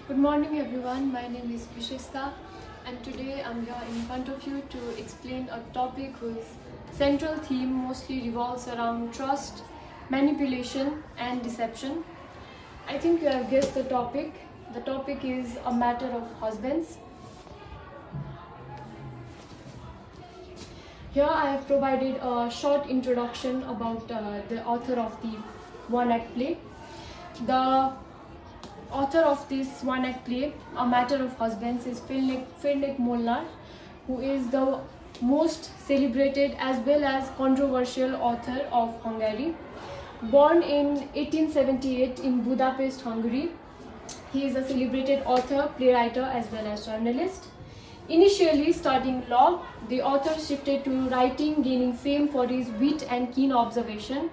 Good morning everyone, my name is Vishesta and today I'm here in front of you to explain a topic whose central theme mostly revolves around trust, manipulation and deception. I think you have guessed the topic. The topic is a matter of husbands. Here I have provided a short introduction about the author of the one-act play. The author of this one-act play, A Matter of Husbands, is Feridun Molnar, who is the most celebrated as well as controversial author of Hungary. Born in 1878 in Budapest, Hungary, he is a celebrated author, playwright as well as journalist. Initially studying law, the author shifted to writing, gaining fame for his wit and keen observation.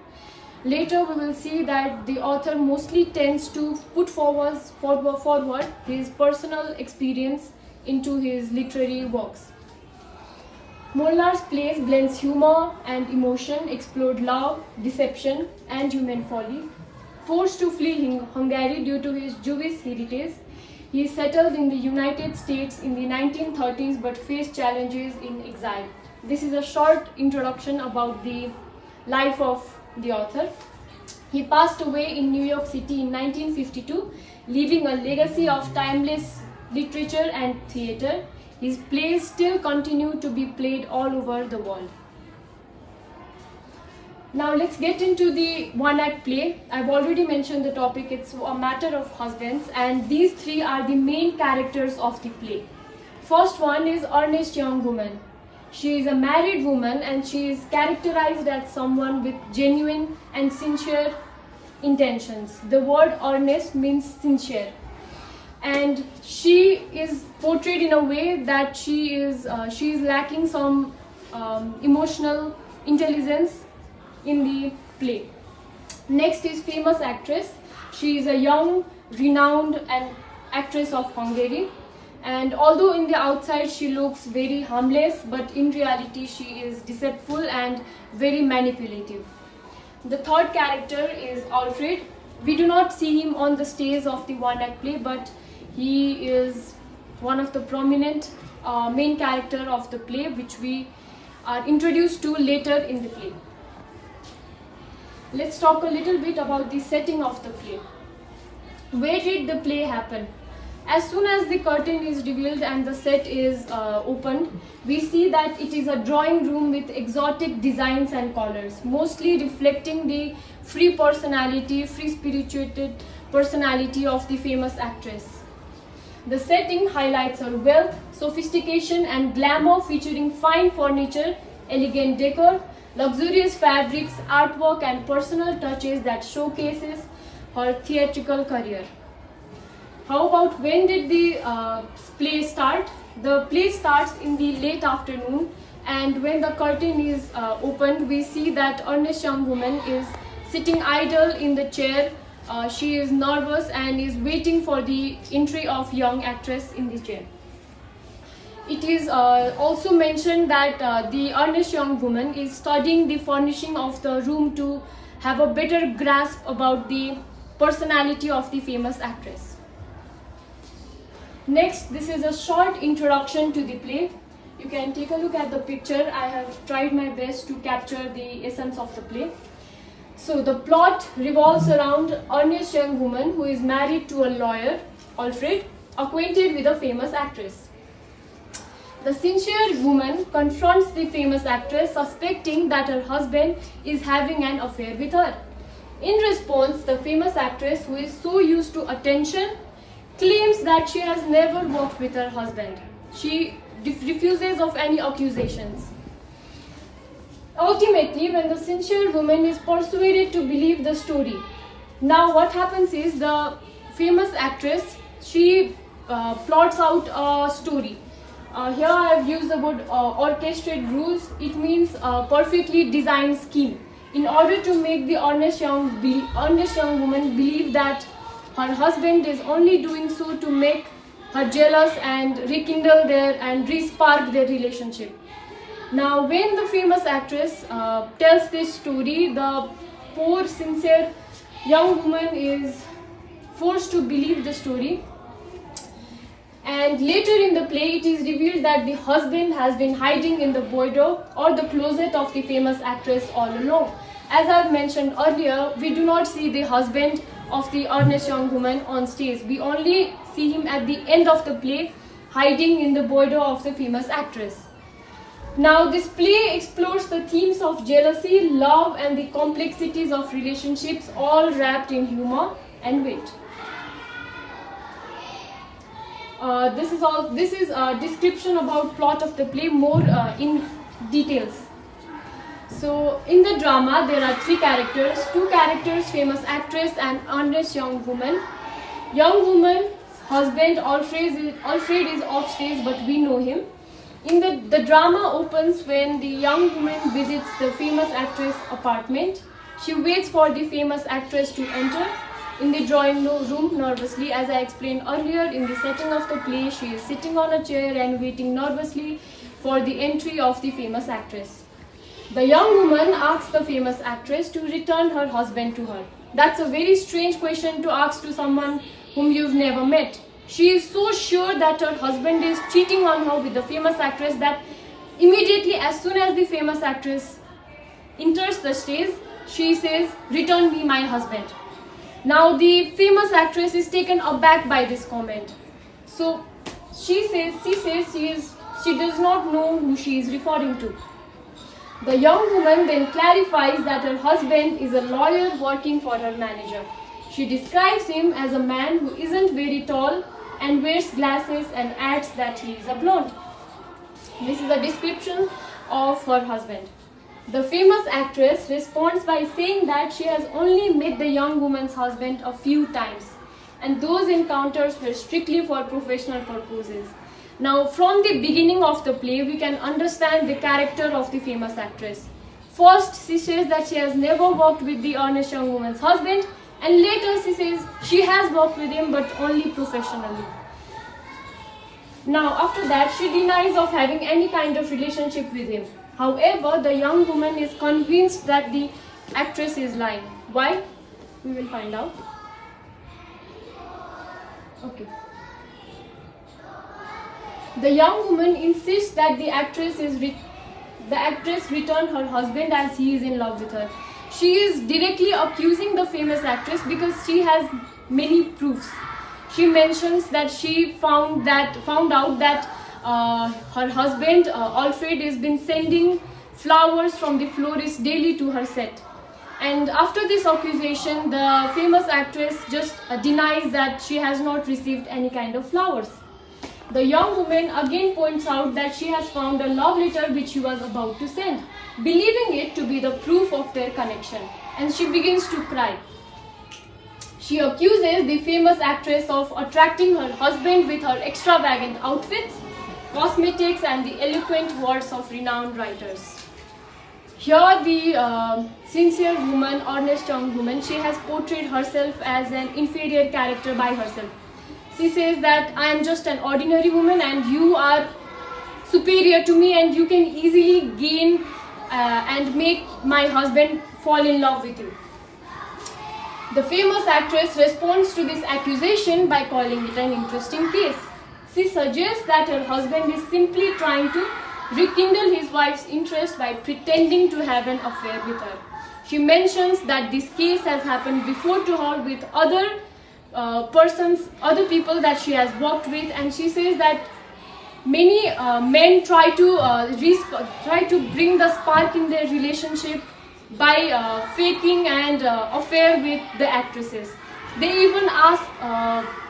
Later we will see that the author mostly tends to put forward his personal experience into his literary works. Molnar's plays blends humor and emotion, explored love, deception and human folly. Forced to flee Hungary due to his Jewish heritage, he settled in the United States in the 1930s but faced challenges in exile. This is a short introduction about the life of the author. He passed away in New York City in 1952, leaving a legacy of timeless literature and theatre. His plays still continue to be played all over the world. Now let's get into the one-act play. I've already mentioned the topic. It's A Matter of Husbands, and these three are the main characters of the play. First one is earnest young woman. She is a married woman and she is characterized as someone with genuine and sincere intentions. The word earnest means sincere. And she is portrayed in a way that she is lacking some emotional intelligence in the play. Next is famous actress. She is a young, renowned actress of Hungary. And although in the outside she looks very harmless, but in reality she is deceitful and very manipulative. The third character is Alfred. We do not see him on the stage of the one-act play, but he is one of the prominent main character of the play, which we are introduced to later in the play. Let's talk a little bit about the setting of the play. Where did the play happen? As soon as the curtain is revealed and the set is opened, we see that it is a drawing room with exotic designs and colors, mostly reflecting the free spirited personality of the famous actress. The setting highlights her wealth, sophistication and glamour, featuring fine furniture, elegant decor, luxurious fabrics, artwork and personal touches that showcases her theatrical career. How about when did the play start? The play starts in the late afternoon, and when the curtain is opened, we see that earnest young woman is sitting idle in the chair. She is nervous and is waiting for the entry of young actress in the chair. It is also mentioned that the earnest young woman is studying the furnishing of the room to have a better grasp about the personality of the famous actress. Next, this is a short introduction to the play. You can take a look at the picture. I have tried my best to capture the essence of the play. So the plot revolves around earnest young woman who is married to a lawyer, Alfred, acquainted with a famous actress. The sincere woman confronts the famous actress, suspecting that her husband is having an affair with her. In response, the famous actress, who is so used to attention, claims that she has never worked with her husband. She refuses of any accusations. Ultimately, when the sincere woman is persuaded to believe the story, now what happens is the famous actress, she plots out a story. Here I have used the word orchestrated rules. It means a perfectly designed scheme in order to make the earnest young woman believe that her husband is only doing so to make her jealous and rekindle and re-spark their relationship. Now, when the famous actress tells this story, the poor, sincere young woman is forced to believe the story. And later in the play, it is revealed that the husband has been hiding in the boudoir or the closet of the famous actress all along. As I've mentioned earlier, we do not see the husband of the earnest young woman on stage. We only see him at the end of the play, hiding in the boudoir of the famous actress. Now, this play explores the themes of jealousy, love, and the complexities of relationships, all wrapped in humor and wit. This is a description about plot of the play, more in details. So, in the drama, there are three characters. Two characters, famous actress and earnest young woman. Young woman's husband, Alfred is off stage, but we know him. In the drama opens when the young woman visits the famous actress' apartment. She waits for the famous actress to enter in the drawing room nervously. As I explained earlier, in the setting of the play, she is sitting on a chair and waiting nervously for the entry of the famous actress. The young woman asks the famous actress to return her husband to her. That's a very strange question to ask to someone whom you've never met. She is so sure that her husband is cheating on her with the famous actress that immediately, as soon as the famous actress enters the stage, she says, "Return me my husband." Now the famous actress is taken aback by this comment. So she does not know who she is referring to. The young woman then clarifies that her husband is a lawyer working for her manager. She describes him as a man who isn't very tall and wears glasses and adds that he is a blonde. This is a description of her husband. The famous actress responds by saying that she has only met the young woman's husband a few times, and those encounters were strictly for professional purposes. Now, from the beginning of the play, we can understand the character of the famous actress. First, she says that she has never worked with the earnest young woman's husband, and later she says she has worked with him but only professionally. Now, after that, she denies of having any kind of relationship with him. However, the young woman is convinced that the actress is lying. Why? We will find out. Okay. The young woman insists that the actress returned her husband as he is in love with her. She is directly accusing the famous actress because she has many proofs. She mentions that she found out that her husband Alfred has been sending flowers from the florist daily to her set. And after this accusation, the famous actress just denies that she has not received any kind of flowers. The young woman again points out that she has found a love letter which she was about to send, believing it to be the proof of their connection, and she begins to cry. She accuses the famous actress of attracting her husband with her extravagant outfits, cosmetics, and the eloquent words of renowned writers. Here, the sincere woman, earnest young woman, she has portrayed herself as an inferior character by herself. She says that I am just an ordinary woman and you are superior to me, and you can easily gain and make my husband fall in love with you. The famous actress responds to this accusation by calling it an interesting case. She suggests that her husband is simply trying to rekindle his wife's interest by pretending to have an affair with her. She mentions that this case has happened before to her with other people that she has worked with, and she says that many men try to bring the spark in their relationship by faking and affair with the actresses. They even ask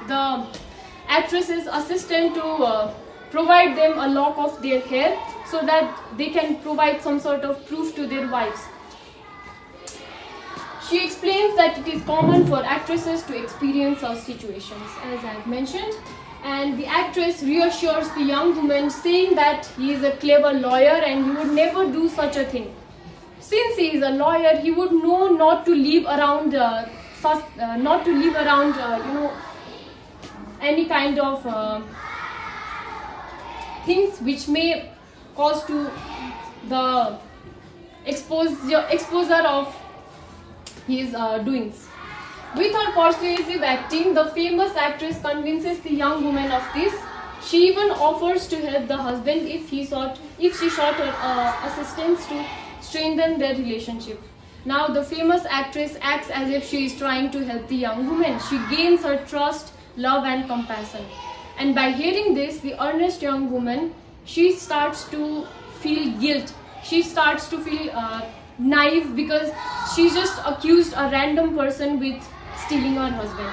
the actress's assistant to provide them a lock of their hair so that they can provide some sort of proof to their wives. She explains that it is common for actresses to experience such situations, as I have mentioned, and the actress reassures the young woman, saying that he is a clever lawyer and he would never do such a thing. Since he is a lawyer, he would know not to leave around, any kind of things which may cause to the exposure of his doings. With her persuasive acting, the famous actress convinces the young woman of this. She even offers to help the husband if she sought her assistance to strengthen their relationship. Now the famous actress acts as if she is trying to help the young woman. She gains her trust, love and compassion. And by hearing this, the earnest young woman, she starts to feel guilt. She starts to feel naive because she just accused a random person with stealing her husband.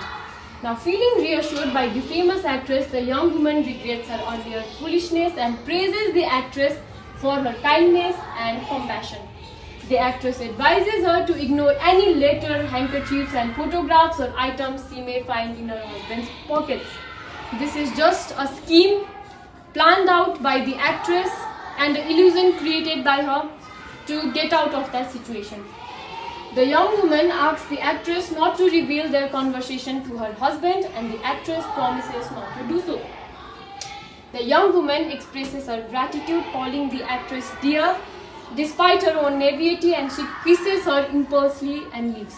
Now, feeling reassured by the famous actress, the young woman regrets her earlier foolishness and praises the actress for her kindness and compassion. The actress advises her to ignore any letter, handkerchiefs and photographs or items she may find in her husband's pockets. This is just a scheme planned out by the actress and the illusion created by her to get out of that situation. The young woman asks the actress not to reveal their conversation to her husband, and the actress promises not to do so. The young woman expresses her gratitude, calling the actress dear despite her own naivety, and she kisses her impulsively and leaves.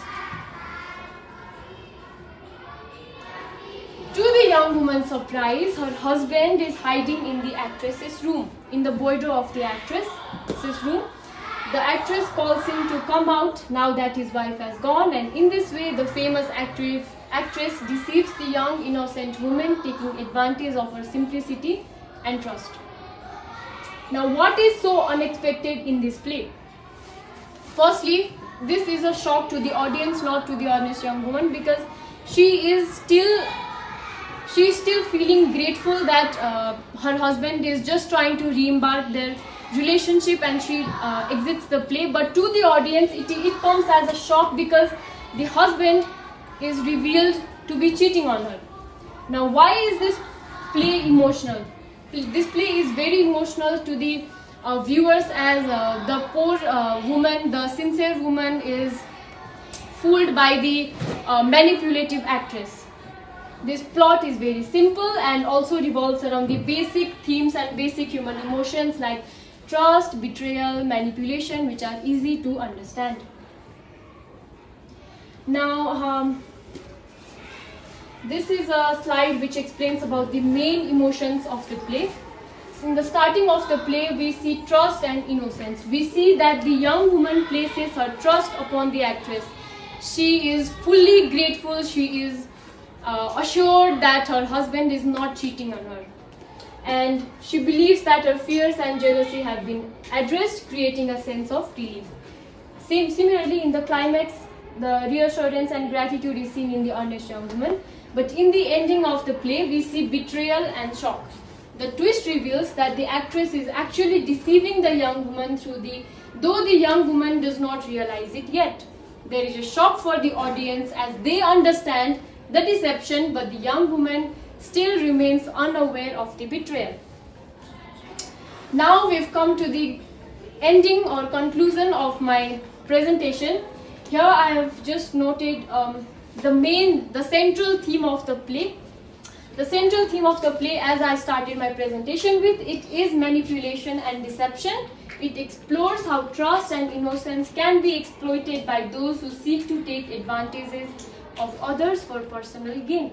To the young woman's surprise, her husband is hiding in the actress's room, in the boudoir of the actress's room. The actress calls him to come out now that his wife has gone, and in this way the famous actress deceives the young innocent woman, taking advantage of her simplicity and trust. Now, what is so unexpected in this play? Firstly, this is a shock to the audience, not to the earnest young woman, because she is still feeling grateful that her husband is just trying to re-embark their relationship, and she exits the play. But to the audience, it comes as a shock because the husband is revealed to be cheating on her. Now, why is this play emotional? This play is very emotional to the viewers, as the poor woman, the sincere woman, is fooled by the manipulative actress. This plot is very simple and also revolves around the basic themes and basic human emotions like trust, betrayal, manipulation, which are easy to understand. Now, this is a slide which explains about the main emotions of the play. In the starting of the play, we see trust and innocence. We see that the young woman places her trust upon the actress. She is fully grateful. She is assured that her husband is not cheating on her. And she believes that her fears and jealousy have been addressed, creating a sense of relief. Similarly, in the climax, the reassurance and gratitude is seen in the earnest young woman. But in the ending of the play, we see betrayal and shock. The twist reveals that the actress is actually deceiving the young woman though the young woman does not realize it yet. There is a shock for the audience as they understand the deception, but the young woman still remains unaware of the betrayal. Now we've come to the ending or conclusion of my presentation. Here I have just noted the central theme of the play. The central theme of the play, as I started my presentation with, it is manipulation and deception. It explores how trust and innocence can be exploited by those who seek to take advantages of others for personal gain.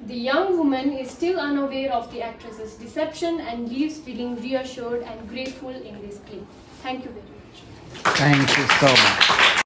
The young woman is still unaware of the actress's deception and leaves feeling reassured and grateful in this play. Thank you very much. Thank you so much.